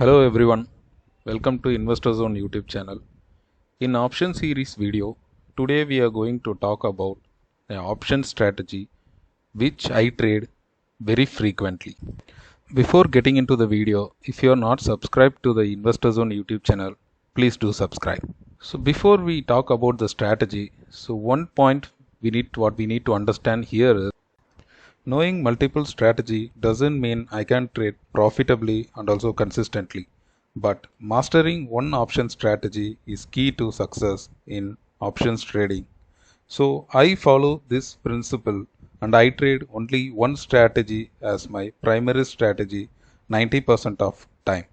Hello everyone, welcome to Investor Zone YouTube channel. In option series video, today we are going to talk about an option strategy which I trade very frequently. Before getting into the video, if you are not subscribed to the Investor Zone YouTube channel, please do subscribe. So before we talk about the strategy, one point what we need to understand here is knowing multiple strategy doesn't mean I can trade profitably and also consistently, but mastering one option strategy is key to success in options trading. So I follow this principle and I trade only one strategy as my primary strategy 90% of time,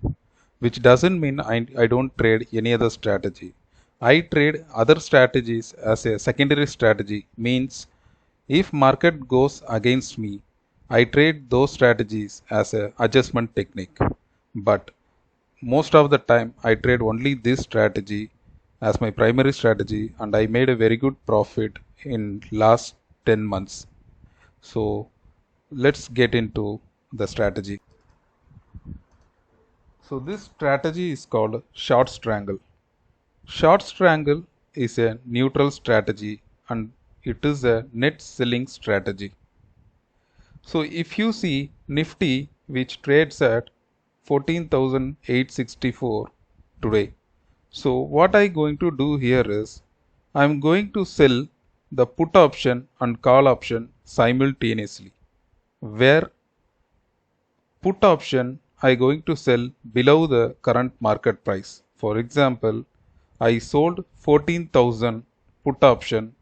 which doesn't mean I don't trade any other strategy. I trade other strategies as a secondary strategy means if market goes against me, I trade those strategies as a adjustment technique. But most of the time I trade only this strategy as my primary strategy and I made a very good profit in last 10 months. So let's get into the strategy. So this strategy is called short strangle. Short strangle is a neutral strategy and it is a net selling strategy. So if you see Nifty which trades at 14,864 today. So what I going to do here is I am going to sell the put option and call option simultaneously. Where put option I going to sell below the current market price. For example, I sold 14,000 put option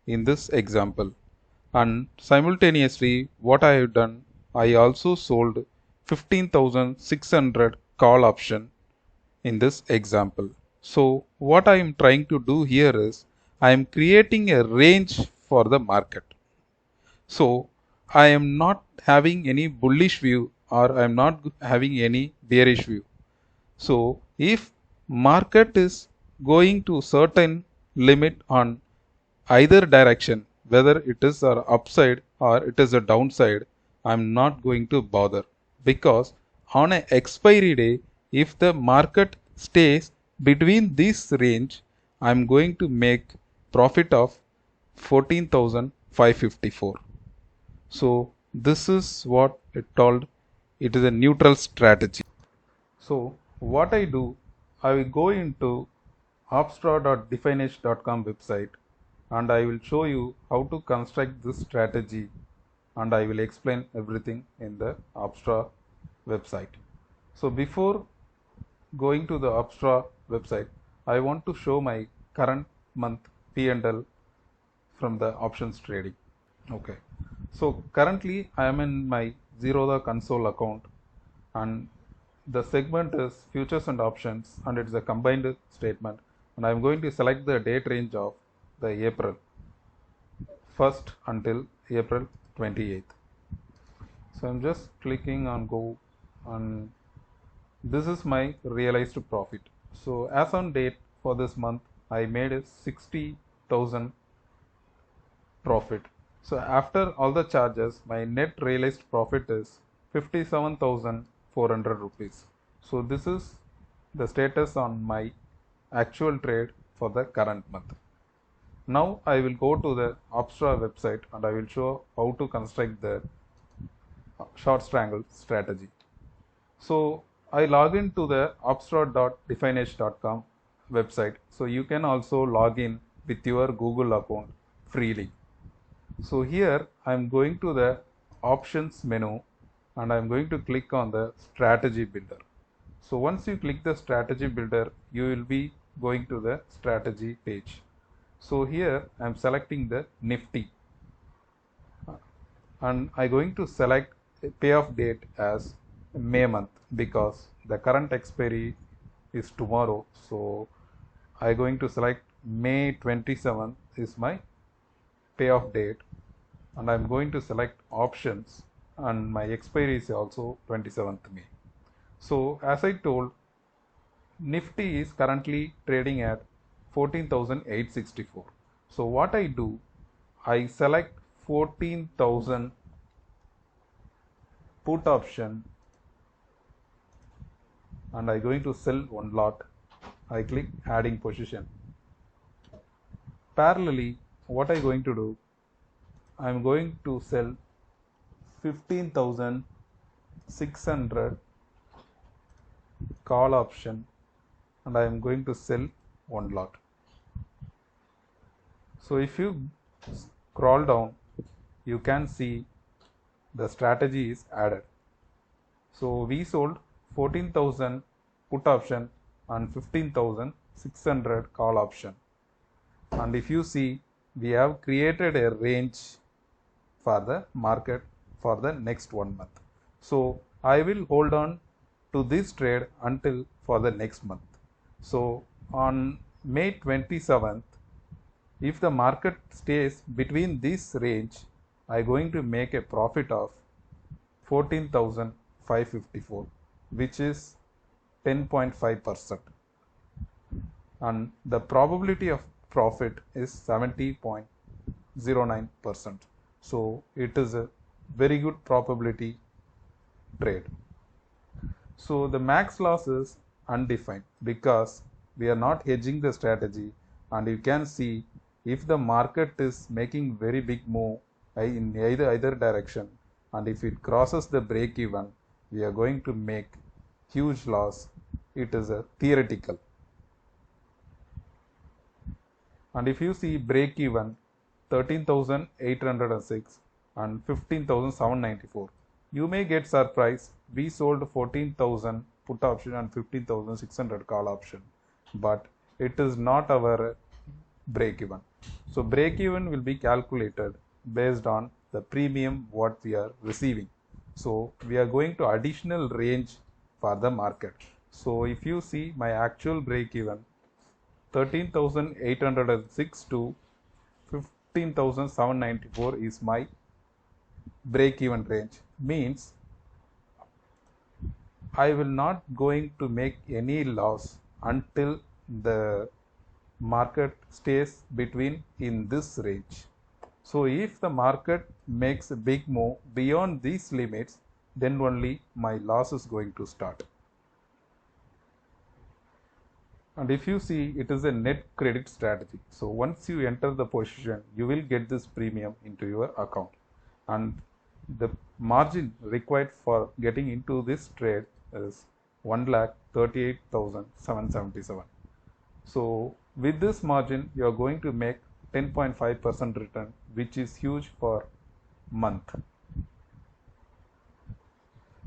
in this example, and simultaneously what I have done, I also sold 15,600 call option in this example. So what I am trying to do here is I am creating a range for the market. So I am not having any bullish view or I am not having any bearish view. So if market is going to certain limit on either direction, whether it is an upside or it is a downside, I'm not going to bother, because on a expiry day, if the market stays between this range, I'm going to make profit of 14,554. So this is what it told. It is a neutral strategy. So what I do, I will go into opstra.definesh.com website and I will show you how to construct this strategy, and I will explain everything in the Opstra website. So before going to the Opstra website, I want to show my current month P&L from the options trading. Okay. So currently I am in my Zerodha console account and the segment is futures and options and it's a combined statement, and I'm going to select the date range of the April 1st until April 28th. So I'm just clicking on go, and this is my realized profit. So as on date for this month I made a 60,000 profit. So after all the charges, my net realized profit is 57,400 rupees. So this is the status on my actual trade for the current month. Now I will go to the Opstra website and I will show how to construct the short strangle strategy. So I log into the opstra.definesh.com website. So you can also log in with your Google account freely. So here I am going to the options menu and I am going to click on the strategy builder. So once you click the strategy builder, you will be going to the strategy page. So here I am selecting the Nifty and I am going to select payoff date as May month because the current expiry is tomorrow. So I am going to select May 27th is my payoff date, and I'm going to select options, and my expiry is also 27th May. So as I told, Nifty is currently trading at 14,864. So what I do, I select 14,000 put option and I'm going to sell one lot. I click adding position. Parallelly, what I'm going to do, I'm going to sell 15,600 call option, and I am going to sell one lot. So if you scroll down, you can see the strategy is added. So we sold 14,000 put option and 15,600 call option. And if you see, we have created a range for the market for the next 1 month. So I will hold on to this trade until for the next month. So on May 27th, if the market stays between this range, I'm going to make a profit of 14,554, which is 10.5%. And the probability of profit is 70.09%. So it is a very good probability trade. So the max loss is undefined because we are not hedging the strategy, and you can see if the market is making very big move in either direction, and if it crosses the break even, we are going to make huge loss. It is a theoretical. And if you see break even 13,806 and 15,794, you may get surprised. We sold 14,000 put option and 15,600 call option, but it is not our break even. So break even will be calculated based on the premium what we are receiving. So we are going to additional range for the market. So if you see my actual break even 13,806 to 15,794 is my break even range. Means I will not going to make any loss until the market stays between in this range. So if the market makes a big move beyond these limits, then only my loss is going to start. And if you see, it is a net credit strategy. So once you enter the position, you will get this premium into your account. And the margin required for getting into this trade is 1,38,777. So with this margin, you are going to make 10.5% return, which is huge for month.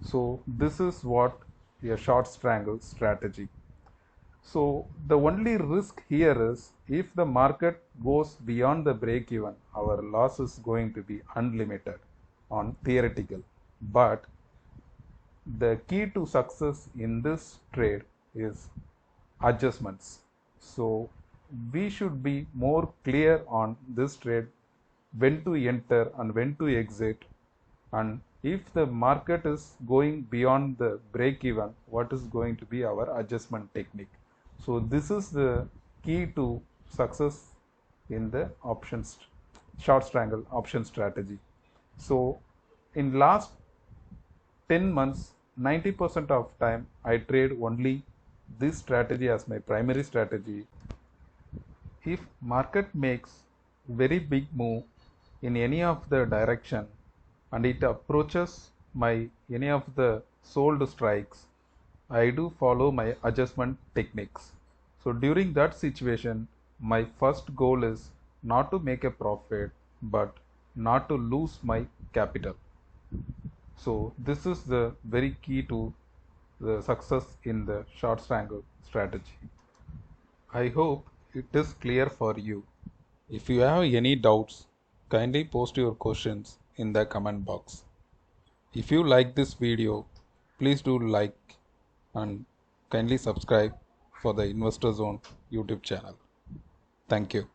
So this is what a short strangle strategy. So the only risk here is if the market goes beyond the break even, our loss is going to be unlimited on theoretical. But the key to success in this trade is adjustments. So we should be more clear on this trade, when to enter and when to exit, and if the market is going beyond the break even, what is going to be our adjustment technique. So this is the key to success in the options short strangle option strategy. So in last 10 months, 90% of time I trade only this strategy as my primary strategy. If market makes very big move in any of the direction and it approaches my any of the sold strikes, I do follow my adjustment techniques. So during that situation, my first goal is not to make a profit, but not to lose my capital. So this is the very key to the success in the short strangle strategy. I hope it is clear for you. If you have any doubts, kindly post your questions in the comment box. If you like this video, please do like and kindly subscribe for the Investor Zone YouTube channel. Thank you.